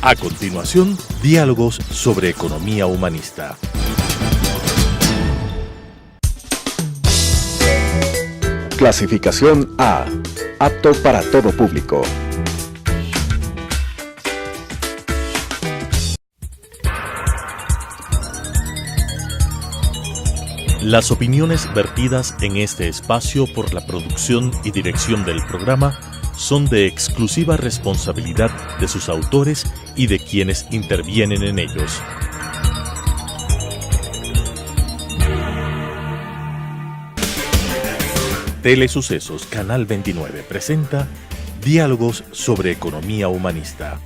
A continuación, diálogos sobre economía humanista. Clasificación A. Apto para todo público. Las opiniones vertidas en este espacio por la producción y dirección del programa son de exclusiva responsabilidad de sus autores y de quienes intervienen en ellos. Telesucesos Canal 29 presenta Diálogos sobre economía humanista.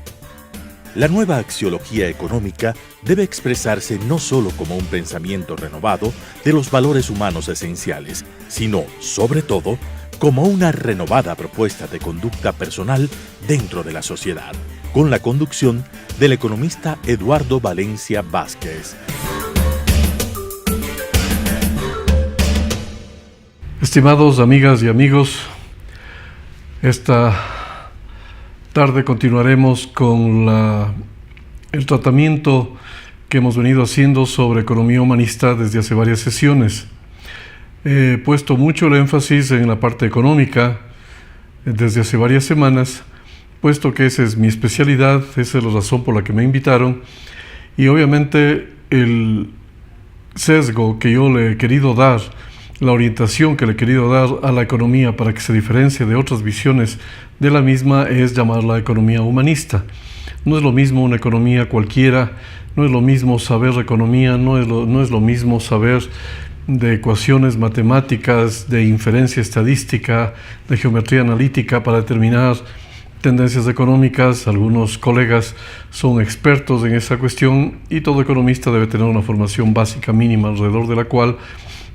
La nueva axiología económica debe expresarse no solo como un pensamiento renovado de los valores humanos esenciales, sino, sobre todo, como una renovada propuesta de conducta personal dentro de la sociedad, con la conducción del economista Eduardo Valencia Vázquez. Estimados amigas y amigos, esta tarde continuaremos con el tratamiento que hemos venido haciendo sobre economía humanista desde hace varias sesiones. He puesto mucho el énfasis en la parte económica desde hace varias semanas, puesto que esa es mi especialidad, esa es la razón por la que me invitaron, y obviamente el sesgo que yo le he querido dar, la orientación que le he querido dar a la economía para que se diferencie de otras visiones de la misma es llamarla economía humanista. No es lo mismo una economía cualquiera, no es lo mismo saber economía, no es lo mismo saber de ecuaciones matemáticas, de inferencia estadística, de geometría analítica para determinar tendencias económicas. Algunos colegas son expertos en esa cuestión y todo economista debe tener una formación básica mínima alrededor de la cual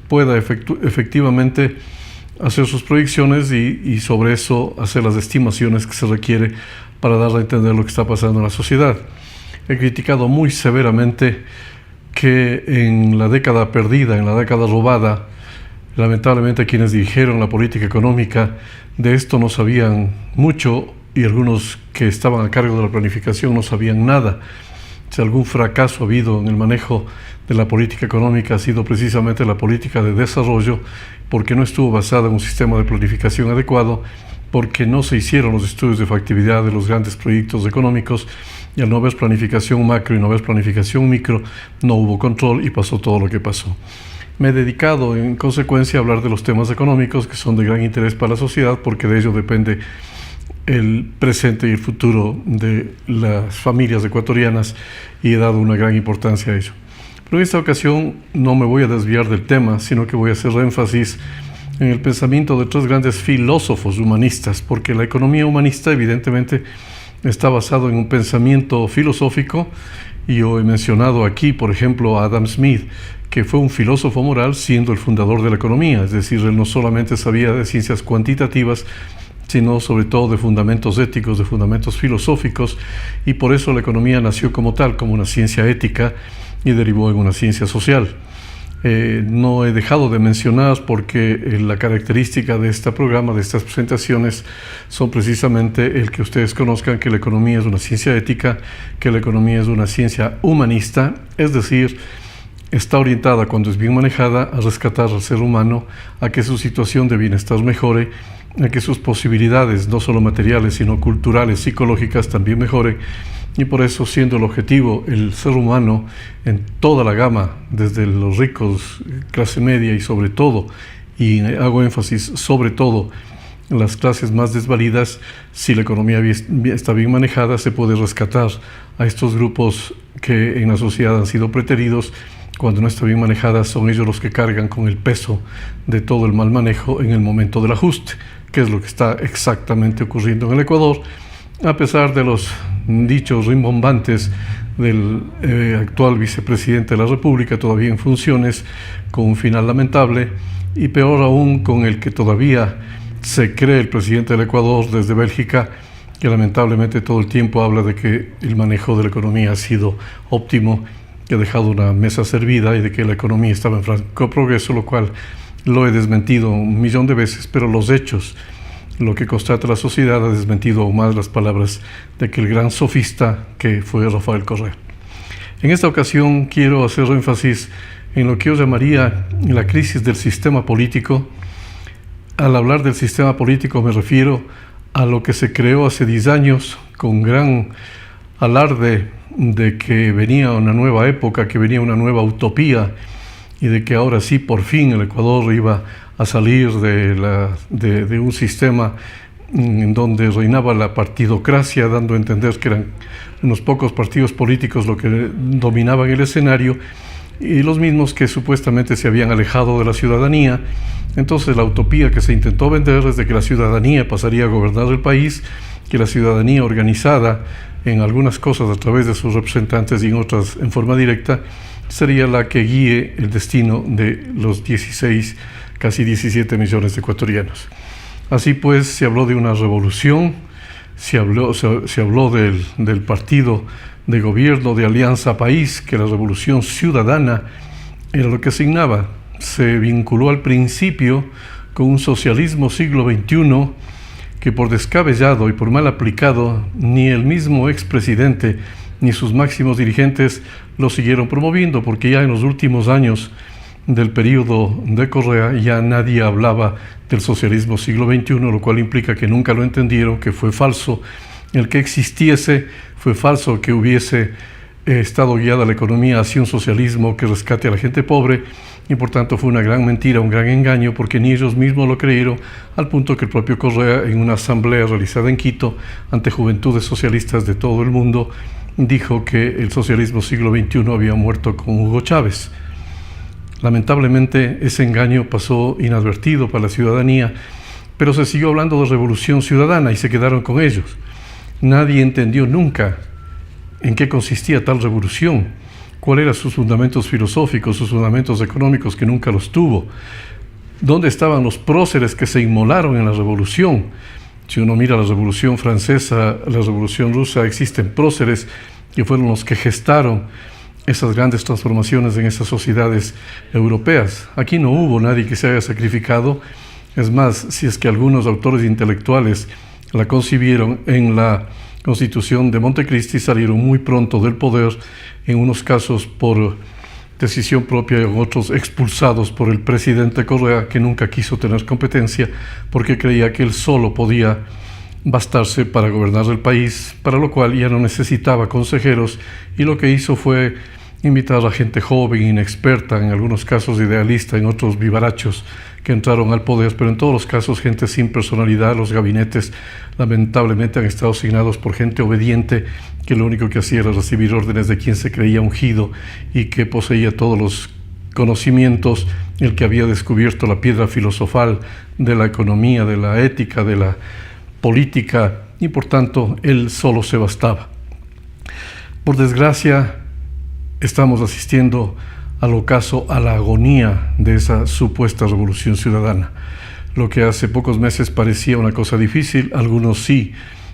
pueda efectivamente hacer sus proyecciones y sobre eso hacer las estimaciones que se requiere para dar a entender lo que está pasando en la sociedad. He criticado muy severamente que en la década perdida, en la década robada, lamentablemente quienes dirigieron la política económica de esto no sabían mucho y algunos que estaban a cargo de la planificación no sabían nada. Si algún fracaso ha habido en el manejo de la política económica ha sido precisamente la política de desarrollo, porque no estuvo basada en un sistema de planificación adecuado, porque no se hicieron los estudios de factibilidad de los grandes proyectos económicos, y al no haber planificación macro y no haber planificación micro, no hubo control y pasó todo lo que pasó. Me he dedicado en consecuencia a hablar de los temas económicos que son de gran interés para la sociedad, porque de ello depende el presente y el futuro de las familias ecuatorianas, y he dado una gran importancia a ello. Pero en esta ocasión no me voy a desviar del tema, sino que voy a hacer énfasis en el pensamiento de tres grandes filósofos humanistas, porque la economía humanista evidentemente está basado en un pensamiento filosófico, y yo he mencionado aquí, por ejemplo, a Adam Smith, que fue un filósofo moral siendo el fundador de la economía, es decir, él no solamente sabía de ciencias cuantitativas, sino sobre todo de fundamentos éticos, de fundamentos filosóficos, y por eso la economía nació como tal, como una ciencia ética, y derivó en una ciencia social. No he dejado de mencionar porque la característica de este programa, de estas presentaciones, son precisamente el que ustedes conozcan que la economía es una ciencia ética, que la economía es una ciencia humanista, es decir, está orientada, cuando es bien manejada, a rescatar al ser humano, a que su situación de bienestar mejore, a que sus posibilidades, no solo materiales, sino culturales, psicológicas, también mejoren. Y por eso, siendo el objetivo el ser humano en toda la gama, desde los ricos, clase media y sobre todo, y hago énfasis sobre todo, en las clases más desvalidas, si la economía está bien manejada, se puede rescatar a estos grupos que en la sociedad han sido preteridos. Cuando no está bien manejada, son ellos los que cargan con el peso de todo el mal manejo en el momento del ajuste, que es lo que está exactamente ocurriendo en el Ecuador, a pesar de los dichos rimbombantes del actual vicepresidente de la República, todavía en funciones, con un final lamentable, y peor aún con el que todavía se cree el presidente del Ecuador desde Bélgica, que lamentablemente todo el tiempo habla de que el manejo de la economía ha sido óptimo, que ha dejado una mesa servida y de que la economía estaba en franco progreso, lo cual lo he desmentido 1.000.000 de veces, pero los hechos lo que constata la sociedad ha desmentido aún más las palabras de aquel gran sofista que fue Rafael Correa. En esta ocasión quiero hacer énfasis en lo que yo llamaría la crisis del sistema político. Al hablar del sistema político me refiero a lo que se creó hace 10 años con gran alarde de que venía una nueva época, que venía una nueva utopía y de que ahora sí por fin el Ecuador iba a salir de un sistema en donde reinaba la partidocracia, dando a entender que eran unos pocos partidos políticos los que dominaban el escenario y los mismos que supuestamente se habían alejado de la ciudadanía. Entonces la utopía que se intentó vender es de que la ciudadanía pasaría a gobernar el país, que la ciudadanía organizada en algunas cosas a través de sus representantes y en otras en forma directa sería la que guíe el destino de los 16, casi 17 millones de ecuatorianos. Así pues, se habló de una revolución, se habló del partido de gobierno de Alianza País, que la revolución ciudadana era lo que asignaba. Se vinculó al principio con un socialismo siglo XXI que por descabellado y por mal aplicado, ni el mismo expresidente ni sus máximos dirigentes lo siguieron promoviendo, porque ya en los últimos años del periodo de Correa ya nadie hablaba del socialismo siglo XXI, lo cual implica que nunca lo entendieron, que fue falso el que existiese, fue falso que hubiese estado guiada la economía hacia un socialismo que rescate a la gente pobre, y por tanto fue una gran mentira, un gran engaño, porque ni ellos mismos lo creyeron, al punto que el propio Correa, en una asamblea realizada en Quito ante juventudes socialistas de todo el mundo, dijo que el socialismo siglo XXI había muerto con Hugo Chávez. Lamentablemente ese engaño pasó inadvertido para la ciudadanía, pero se siguió hablando de revolución ciudadana y se quedaron con ellos. Nadie entendió nunca en qué consistía tal revolución, cuáles eran sus fundamentos filosóficos, sus fundamentos económicos, que nunca los tuvo. ¿Dónde estaban los próceres que se inmolaron en la revolución? Si uno mira la revolución francesa, la revolución rusa, existen próceres que fueron los que gestaron esas grandes transformaciones en esas sociedades europeas. Aquí no hubo nadie que se haya sacrificado. Es más, si es que algunos autores intelectuales la concibieron en la Constitución de Montecristi, salieron muy pronto del poder, en unos casos por decisión propia y en otros expulsados por el presidente Correa, que nunca quiso tener competencia porque creía que él solo podía bastarse para gobernar el país, para lo cual ya no necesitaba consejeros, y lo que hizo fue invitar a gente joven, inexperta, en algunos casos idealista, en otros vivarachos, que entraron al poder, pero en todos los casos gente sin personalidad. Los gabinetes lamentablemente han estado asignados por gente obediente, que lo único que hacía era recibir órdenes de quien se creía ungido y que poseía todos los conocimientos, el que había descubierto la piedra filosofal de la economía, de la ética, de la política, y por tanto él solo se bastaba. Por desgracia, estamos asistiendo al ocaso, a la agonía de esa supuesta revolución ciudadana. Lo que hace pocos meses parecía una cosa difícil, algunos sí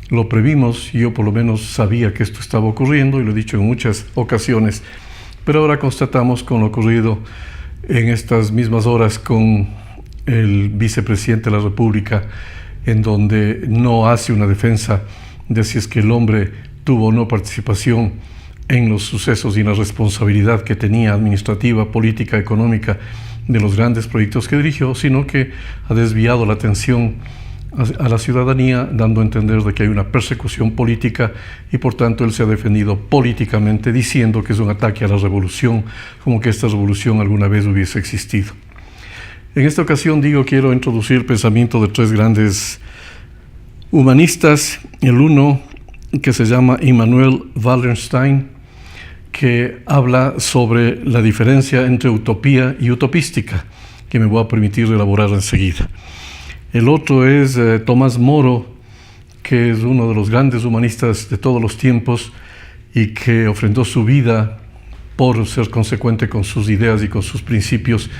lo previmos, yo por lo menos sabía que esto estaba ocurriendo y lo he dicho en muchas ocasiones, pero ahora constatamos con lo ocurrido en estas mismas horas con el vicepresidente de la República, en donde no hace una defensa de si es que el hombre tuvo o no participación en los sucesos y la responsabilidad que tenía administrativa, política, económica de los grandes proyectos que dirigió, sino que ha desviado la atención a la ciudadanía, dando a entender de que hay una persecución política, y por tanto él se ha defendido políticamente diciendo que es un ataque a la revolución, como que esta revolución alguna vez hubiese existido. En esta ocasión quiero introducir el pensamiento de tres grandes humanistas. El uno, que se llama Immanuel Wallerstein, que habla sobre la diferencia entre utopía y utopística, que me voy a permitir elaborar enseguida. El otro es Tomás Moro, que es uno de los grandes humanistas de todos los tiempos y que ofrendó su vida por ser consecuente con sus ideas y con sus principios,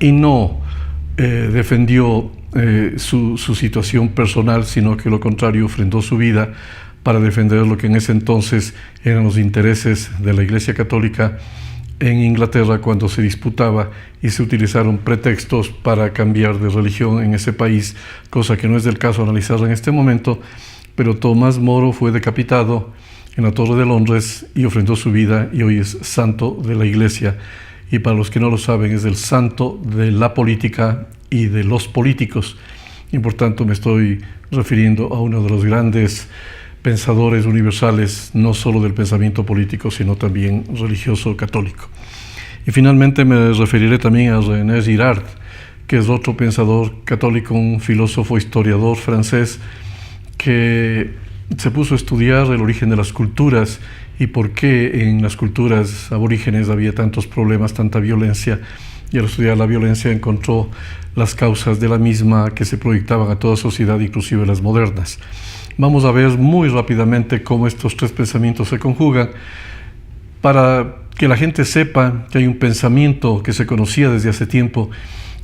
y no defendió su situación personal, sino que lo contrario, ofrendó su vida para defender lo que en ese entonces eran los intereses de la Iglesia Católica en Inglaterra cuando se disputaba y se utilizaron pretextos para cambiar de religión en ese país, cosa que no es del caso analizar en este momento, pero Tomás Moro fue decapitado en la Torre de Londres y ofrendó su vida y hoy es santo de la Iglesia. Y para los que no lo saben, es el santo de la política y de los políticos. Y por tanto me estoy refiriendo a uno de los grandes pensadores universales, no solo del pensamiento político, sino también religioso católico. Y finalmente me referiré también a René Girard, que es otro pensador católico, un filósofo historiador francés, que se puso a estudiar el origen de las culturas y por qué en las culturas aborígenes había tantos problemas, tanta violencia, y al estudiar la violencia encontró las causas de la misma que se proyectaban a toda sociedad, inclusive las modernas. Vamos a ver muy rápidamente cómo estos tres pensamientos se conjugan para que la gente sepa que hay un pensamiento que se conocía desde hace tiempo,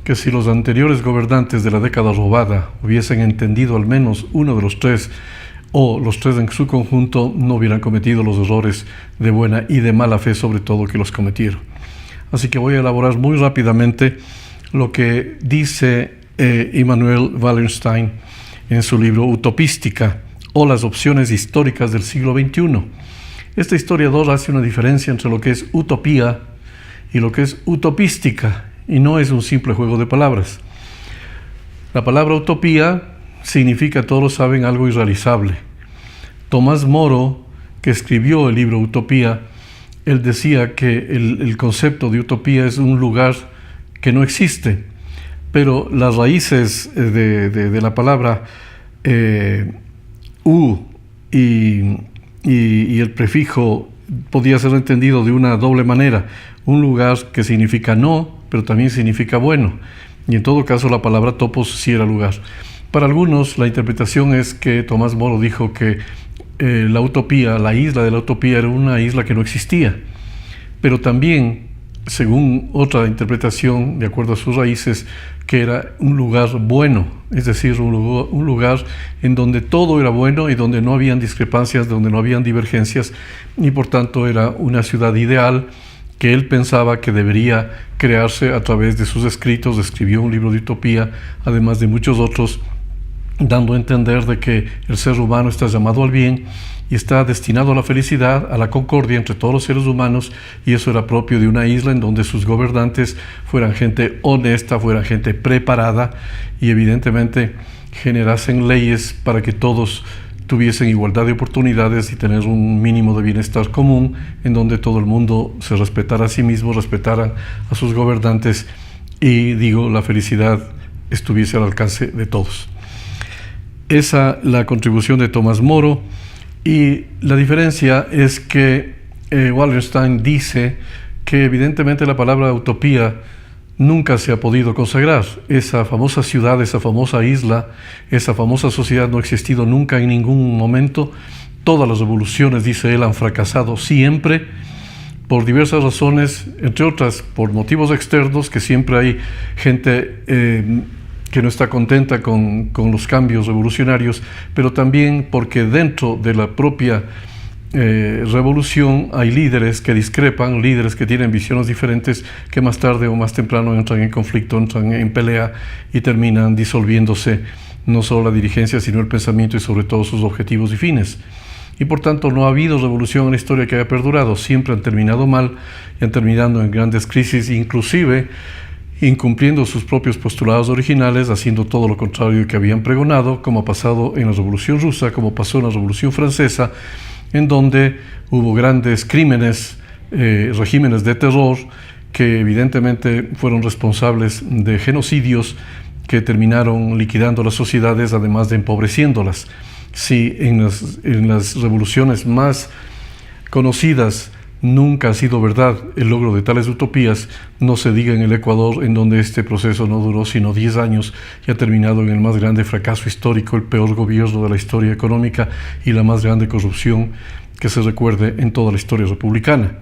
que si los anteriores gobernantes de la década robada hubiesen entendido al menos uno de los tres, o los tres en su conjunto, no hubieran cometido los errores de buena y de mala fe, sobre todo, que los cometieron. Así que voy a elaborar muy rápidamente lo que dice Immanuel Wallerstein en su libro Utopística, o las opciones históricas del siglo XXI. Este historiador hace una diferencia entre lo que es utopía y lo que es utopística, y no es un simple juego de palabras. La palabra utopía significa, todos lo saben, algo irrealizable. Tomás Moro, que escribió el libro Utopía, él decía que el concepto de utopía es un lugar que no existe, pero las raíces de la palabra u y el prefijo podía ser entendido de una doble manera. Un lugar que significa no, pero también significa bueno, y en todo caso la palabra topos sí era lugar. Para algunos la interpretación es que Tomás Moro dijo que la utopía, la isla de la utopía, era una isla que no existía, pero también, según otra interpretación, de acuerdo a sus raíces, que era un lugar bueno, es decir, un lugar en donde todo era bueno y donde no habían discrepancias, donde no habían divergencias, y por tanto era una ciudad ideal que él pensaba que debería crearse a través de sus escritos. Escribió un libro de utopía, además de muchos otros, dando a entender de que el ser humano está llamado al bien y está destinado a la felicidad, a la concordia entre todos los seres humanos, y eso era propio de una isla en donde sus gobernantes fueran gente honesta, fueran gente preparada y evidentemente generasen leyes para que todos tuviesen igualdad de oportunidades y tener un mínimo de bienestar común, en donde todo el mundo se respetara a sí mismo, respetara a sus gobernantes y, la felicidad estuviese al alcance de todos. Esa la contribución de Tomás Moro, y la diferencia es que Wallerstein dice que evidentemente la palabra utopía nunca se ha podido consagrar. Esa famosa ciudad, esa famosa isla, esa famosa sociedad no ha existido nunca en ningún momento. Todas las revoluciones, dice él, han fracasado siempre por diversas razones, entre otras por motivos externos, que siempre hay gente que no está contenta con los cambios revolucionarios, pero también porque dentro de la propia revolución hay líderes que discrepan, líderes que tienen visiones diferentes, que más tarde o más temprano entran en conflicto, entran en pelea y terminan disolviéndose no solo la dirigencia, sino el pensamiento y sobre todo sus objetivos y fines. Y por tanto no ha habido revolución en la historia que haya perdurado, siempre han terminado mal y han terminado en grandes crisis, inclusive incumpliendo sus propios postulados originales, haciendo todo lo contrario que habían pregonado, como ha pasado en la Revolución Rusa, como pasó en la Revolución Francesa, en donde hubo grandes crímenes, regímenes de terror, que evidentemente fueron responsables de genocidios que terminaron liquidando las sociedades, además de empobreciéndolas. Si en las revoluciones más conocidas nunca ha sido verdad el logro de tales utopías, no se diga en el Ecuador, en donde este proceso no duró sino 10 años y ha terminado en el más grande fracaso histórico, el peor gobierno de la historia económica y la más grande corrupción que se recuerde en toda la historia republicana.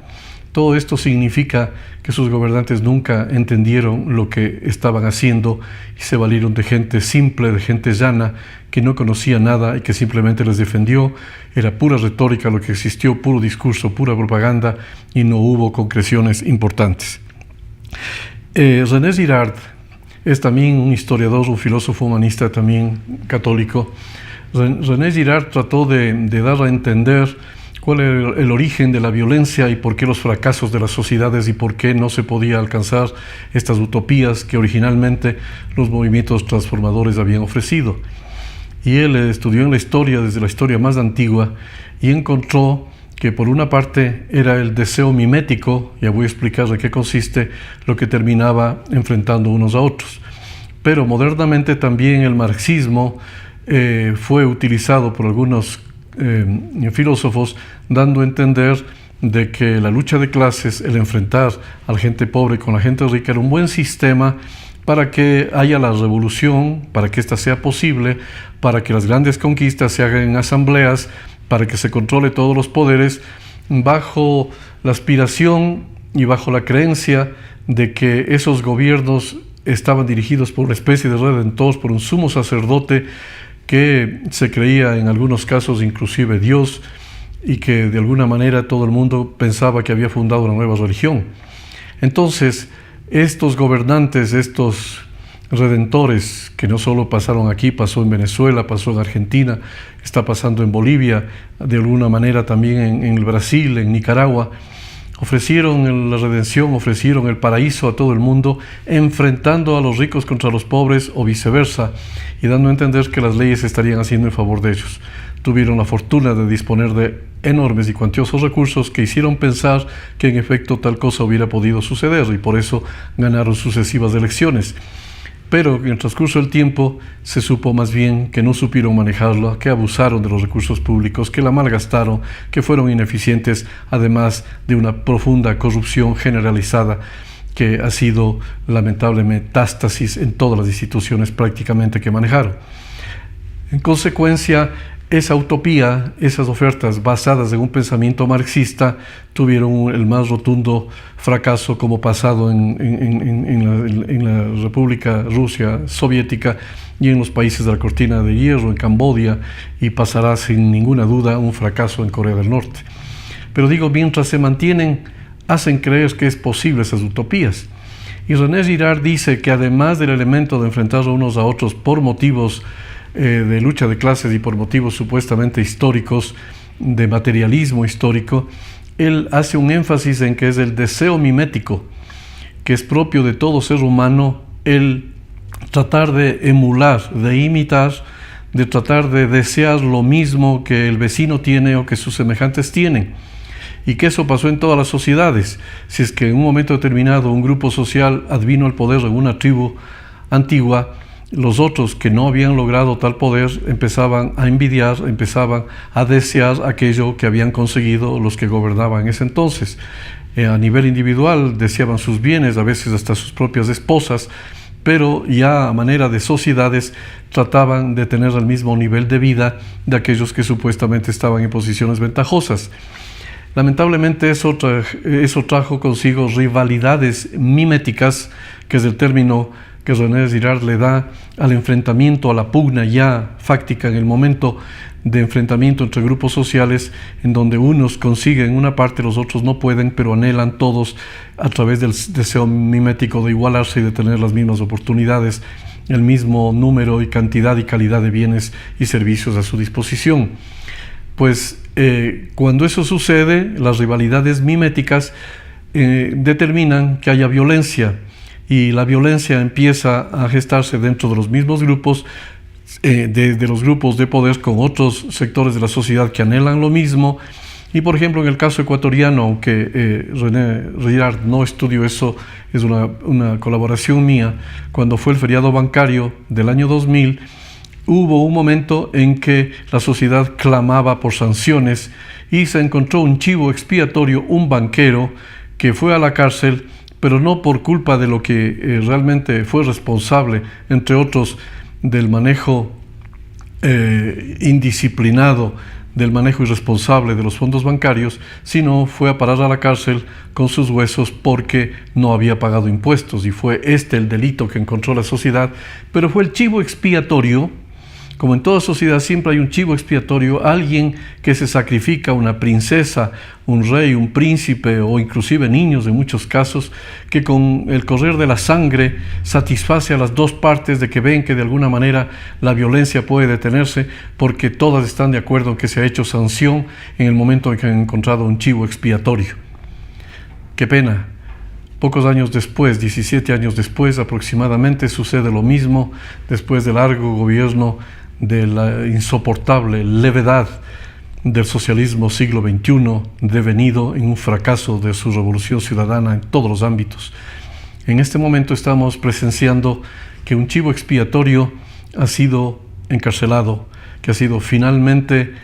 Todo esto significa que sus gobernantes nunca entendieron lo que estaban haciendo y se valieron de gente simple, de gente llana, que no conocía nada y que simplemente les defendió. Era pura retórica lo que existió, puro discurso, pura propaganda, y no hubo concreciones importantes. René Girard es también un historiador, un filósofo humanista también católico. René Girard trató de dar a entender cuál era el origen de la violencia y por qué los fracasos de las sociedades y por qué no se podía alcanzar estas utopías que originalmente los movimientos transformadores habían ofrecido. Y él estudió en la historia, desde la historia más antigua, y encontró que por una parte era el deseo mimético, ya voy a explicar de qué consiste, lo que terminaba enfrentando unos a otros. Pero modernamente también el marxismo fue utilizado por algunos filósofos, dando a entender de que la lucha de clases, el enfrentar a la gente pobre con la gente rica, era un buen sistema para que haya la revolución, para que ésta sea posible, para que las grandes conquistas se hagan en asambleas, para que se controle todos los poderes, bajo la aspiración y bajo la creencia de que esos gobiernos estaban dirigidos por una especie de redentor, por un sumo sacerdote que se creía en algunos casos inclusive Dios, y que de alguna manera todo el mundo pensaba que había fundado una nueva religión. Entonces, estos gobernantes, estos redentores, que no solo pasaron aquí, pasó en Venezuela, pasó en Argentina, está pasando en Bolivia, de alguna manera también en el Brasil, en Nicaragua, ofrecieron la redención, ofrecieron el paraíso a todo el mundo, enfrentando a los ricos contra los pobres o viceversa, y dando a entender que las leyes estarían haciendo en favor de ellos. Tuvieron la fortuna de disponer de enormes y cuantiosos recursos que hicieron pensar que en efecto tal cosa hubiera podido suceder, y por eso ganaron sucesivas elecciones. Pero en el transcurso del tiempo se supo más bien que no supieron manejarlo, que abusaron de los recursos públicos, que la malgastaron, que fueron ineficientes, además de una profunda corrupción generalizada que ha sido lamentable metástasis en todas las instituciones prácticamente que manejaron. En consecuencia, esa utopía, esas ofertas basadas en un pensamiento marxista tuvieron el más rotundo fracaso, como pasado en la República Rusia Soviética y en los países de la Cortina de Hierro, en Camboya, y pasará sin ninguna duda un fracaso en Corea del Norte. Pero digo, mientras se mantienen, hacen creer que es posible esas utopías. Y René Girard dice que además del elemento de enfrentar unos a otros por motivos de lucha de clases y por motivos supuestamente históricos, de materialismo histórico, él hace un énfasis en que es el deseo mimético, que es propio de todo ser humano, el tratar de emular, de imitar, de tratar de desear lo mismo que el vecino tiene o que sus semejantes tienen. Y que eso pasó en todas las sociedades. Si es que en un momento determinado un grupo social advino al poder en una tribu antigua, los otros que no habían logrado tal poder empezaban a envidiar, empezaban a desear aquello que habían conseguido los que gobernaban en ese entonces. A nivel individual deseaban sus bienes, a veces hasta sus propias esposas, pero ya a manera de sociedades trataban de tener el mismo nivel de vida de aquellos que supuestamente estaban en posiciones ventajosas. Lamentablemente eso trajo consigo rivalidades miméticas, que es el término que René Girard le da al enfrentamiento, a la pugna ya fáctica en el momento de enfrentamiento entre grupos sociales, en donde unos consiguen una parte, los otros no pueden, pero anhelan todos a través del deseo mimético de igualarse y de tener las mismas oportunidades, el mismo número y cantidad y calidad de bienes y servicios a su disposición. Pues cuando eso sucede, las rivalidades miméticas determinan que haya violencia, y la violencia empieza a gestarse dentro de los mismos grupos, de los grupos de poder con otros sectores de la sociedad que anhelan lo mismo. Y por ejemplo, en el caso ecuatoriano, aunque René Girard no estudió eso, es una colaboración mía, cuando fue el feriado bancario del año 2000, hubo un momento en que la sociedad clamaba por sanciones y se encontró un chivo expiatorio, un banquero que fue a la cárcel, pero no por culpa de lo que realmente fue responsable, entre otros, del manejo indisciplinado del manejo irresponsable de los fondos bancarios, sino fue a parar a la cárcel con sus huesos porque no había pagado impuestos, y fue este el delito que encontró la sociedad, pero fue el chivo expiatorio. Como en toda sociedad siempre hay un chivo expiatorio, alguien que se sacrifica, una princesa, un rey, un príncipe o inclusive niños en muchos casos, que con el correr de la sangre satisface a las dos partes de que ven que de alguna manera la violencia puede detenerse porque todas están de acuerdo en que se ha hecho sanción en el momento en que han encontrado un chivo expiatorio. Qué pena. Pocos años después, 17 años después aproximadamente, sucede lo mismo después del largo gobierno de la insoportable levedad del socialismo siglo XXI, devenido en un fracaso de su revolución ciudadana en todos los ámbitos. En este momento estamos presenciando que un chivo expiatorio ha sido encarcelado, que ha sido finalmente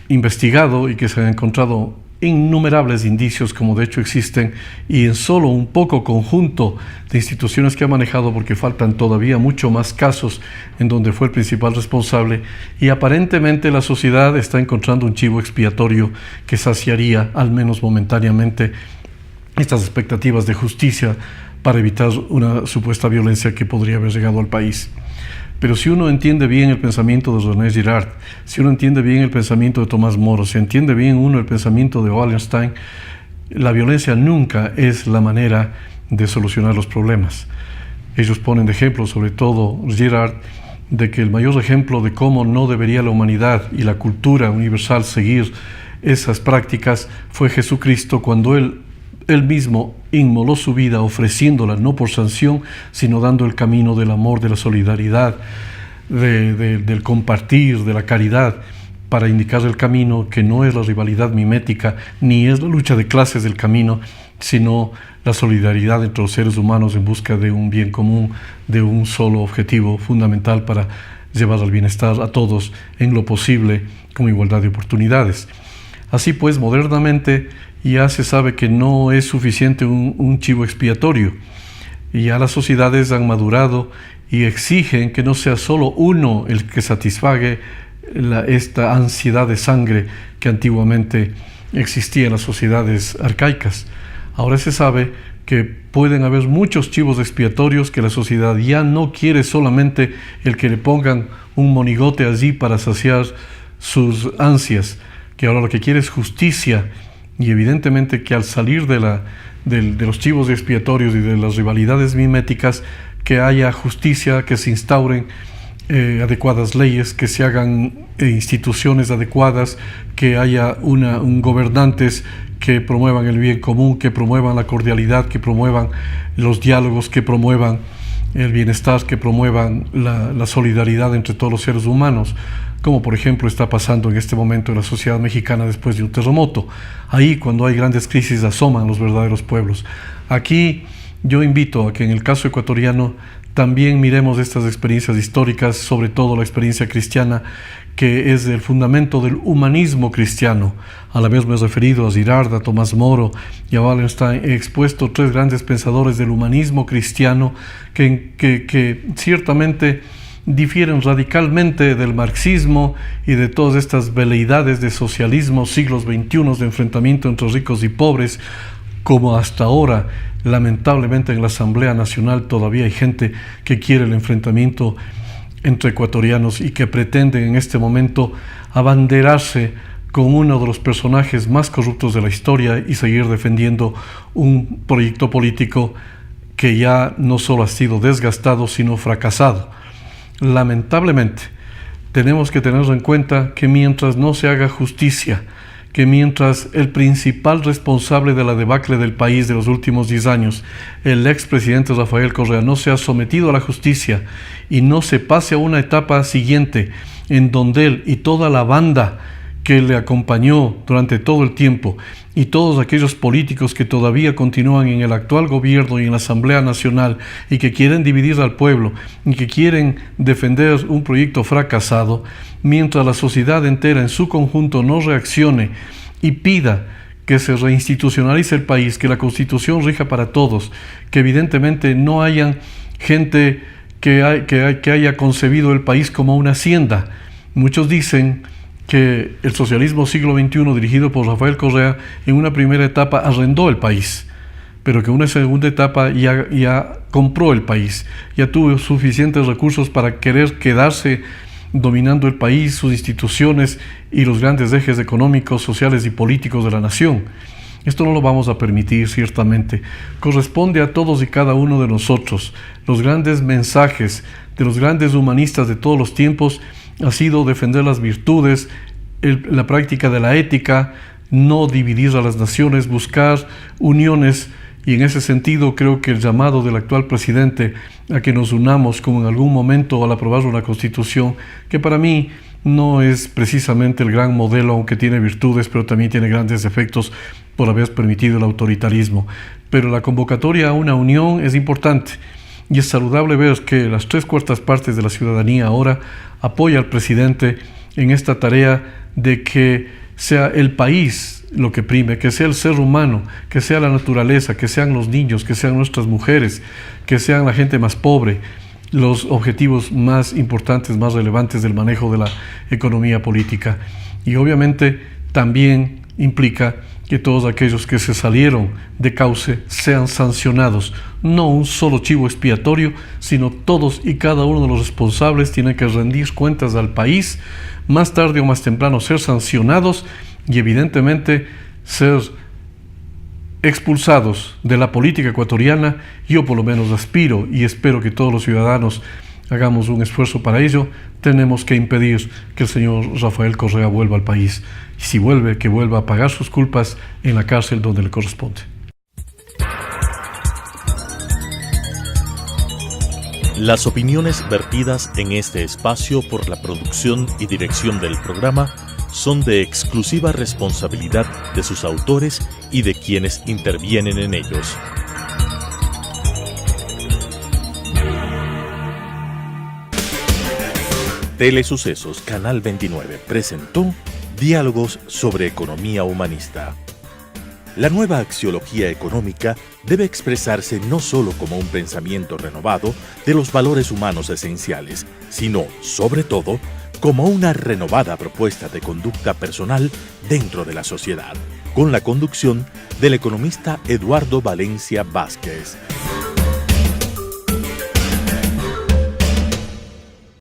investigado y que se han encontrado innumerables indicios, como de hecho existen, y en solo un poco conjunto de instituciones que ha manejado, porque faltan todavía mucho más casos en donde fue el principal responsable, y aparentemente la sociedad está encontrando un chivo expiatorio que saciaría, al menos momentáneamente, estas expectativas de justicia para evitar una supuesta violencia que podría haber llegado al país. Pero si uno entiende bien el pensamiento de René Girard, si uno entiende bien el pensamiento de Tomás Moro, si entiende bien uno el pensamiento de Wallenstein, la violencia nunca es la manera de solucionar los problemas. Ellos ponen de ejemplo, sobre todo Girard, de que el mayor ejemplo de cómo no debería la humanidad y la cultura universal seguir esas prácticas fue Jesucristo, cuando Él mismo inmoló su vida ofreciéndola no por sanción, sino dando el camino del amor, de la solidaridad, del compartir, de la caridad, para indicar el camino que no es la rivalidad mimética, ni es la lucha de clases del camino, sino la solidaridad entre los seres humanos en busca de un bien común, de un solo objetivo fundamental para llevar al bienestar a todos en lo posible con igualdad de oportunidades. Así pues, modernamente ya se sabe que no es suficiente un chivo expiatorio, y ya las sociedades han madurado y exigen que no sea solo uno el que satisfague esta ansiedad de sangre que antiguamente existía en las sociedades arcaicas. Ahora se sabe que pueden haber muchos chivos expiatorios, que la sociedad ya no quiere solamente el que le pongan un monigote allí para saciar sus ansias, que ahora lo que quiere es justicia. Y evidentemente que al salir de los chivos expiatorios y de las rivalidades miméticas, que haya justicia, que se instauren adecuadas leyes, que se hagan instituciones adecuadas, que haya gobernantes que promuevan el bien común, que promuevan la cordialidad, que promuevan los diálogos, que promuevan el bienestar, que promuevan la solidaridad entre todos los seres humanos, como por ejemplo está pasando en este momento en la sociedad mexicana después de un terremoto. Ahí, cuando hay grandes crisis, asoman los verdaderos pueblos. Aquí yo invito a que en el caso ecuatoriano también miremos estas experiencias históricas, sobre todo la experiencia cristiana, que es el fundamento del humanismo cristiano. A la vez me he referido a Girard, a Tomás Moro y a Wallenstein. He expuesto tres grandes pensadores del humanismo cristiano que ciertamente difieren radicalmente del marxismo y de todas estas veleidades de socialismo, siglos XXI, de enfrentamiento entre ricos y pobres, como hasta ahora, lamentablemente, en la Asamblea Nacional todavía hay gente que quiere el enfrentamiento entre ecuatorianos y que pretenden en este momento abanderarse con uno de los personajes más corruptos de la historia y seguir defendiendo un proyecto político que ya no solo ha sido desgastado, sino fracasado. Lamentablemente, tenemos que tener en cuenta que mientras no se haga justicia, que mientras el principal responsable de la debacle del país de los últimos 10 años, el expresidente Rafael Correa, no sea sometido a la justicia y no se pase a una etapa siguiente en donde él y toda la banda que le acompañó durante todo el tiempo y todos aquellos políticos que todavía continúan en el actual gobierno y en la Asamblea Nacional y que quieren dividir al pueblo y que quieren defender un proyecto fracasado, mientras la sociedad entera en su conjunto no reaccione y pida que se reinstitucionalice el país, que la Constitución rija para todos, que evidentemente no hayan gente que haya concebido el país como una hacienda. Muchos dicen que el socialismo siglo XXI, dirigido por Rafael Correa, en una primera etapa arrendó el país, pero que en una segunda etapa ya compró el país, ya tuvo suficientes recursos para querer quedarse dominando el país, sus instituciones y los grandes ejes económicos, sociales y políticos de la nación. Esto no lo vamos a permitir, ciertamente. Corresponde a todos y cada uno de nosotros. Los grandes mensajes de los grandes humanistas de todos los tiempos ha sido defender las virtudes, la práctica de la ética, no dividir a las naciones, buscar uniones, y en ese sentido creo que el llamado del actual presidente a que nos unamos, como en algún momento al aprobar una constitución, que para mí no es precisamente el gran modelo, aunque tiene virtudes, pero también tiene grandes defectos por haber permitido el autoritarismo. Pero la convocatoria a una unión es importante, y es saludable ver que las 3/4 partes de la ciudadanía ahora apoya al presidente en esta tarea de que sea el país lo que prime, que sea el ser humano, que sea la naturaleza, que sean los niños, que sean nuestras mujeres, que sean la gente más pobre, los objetivos más importantes, más relevantes del manejo de la economía política. Y obviamente también implica que todos aquellos que se salieron de cauce sean sancionados, no un solo chivo expiatorio, sino todos y cada uno de los responsables tienen que rendir cuentas al país, más tarde o más temprano ser sancionados y evidentemente ser expulsados de la política ecuatoriana. Yo por lo menos aspiro y espero que todos los ciudadanos hagamos un esfuerzo para ello. Tenemos que impedir que el señor Rafael Correa vuelva al país. Y si vuelve, que vuelva a pagar sus culpas en la cárcel donde le corresponde. Las opiniones vertidas en este espacio por la producción y dirección del programa son de exclusiva responsabilidad de sus autores y de quienes intervienen en ellos. Telesucesos Canal 29 presentó Diálogos sobre Economía Humanista. La nueva axiología económica debe expresarse no solo como un pensamiento renovado de los valores humanos esenciales, sino, sobre todo, como una renovada propuesta de conducta personal dentro de la sociedad, con la conducción del economista Eduardo Valencia Vázquez.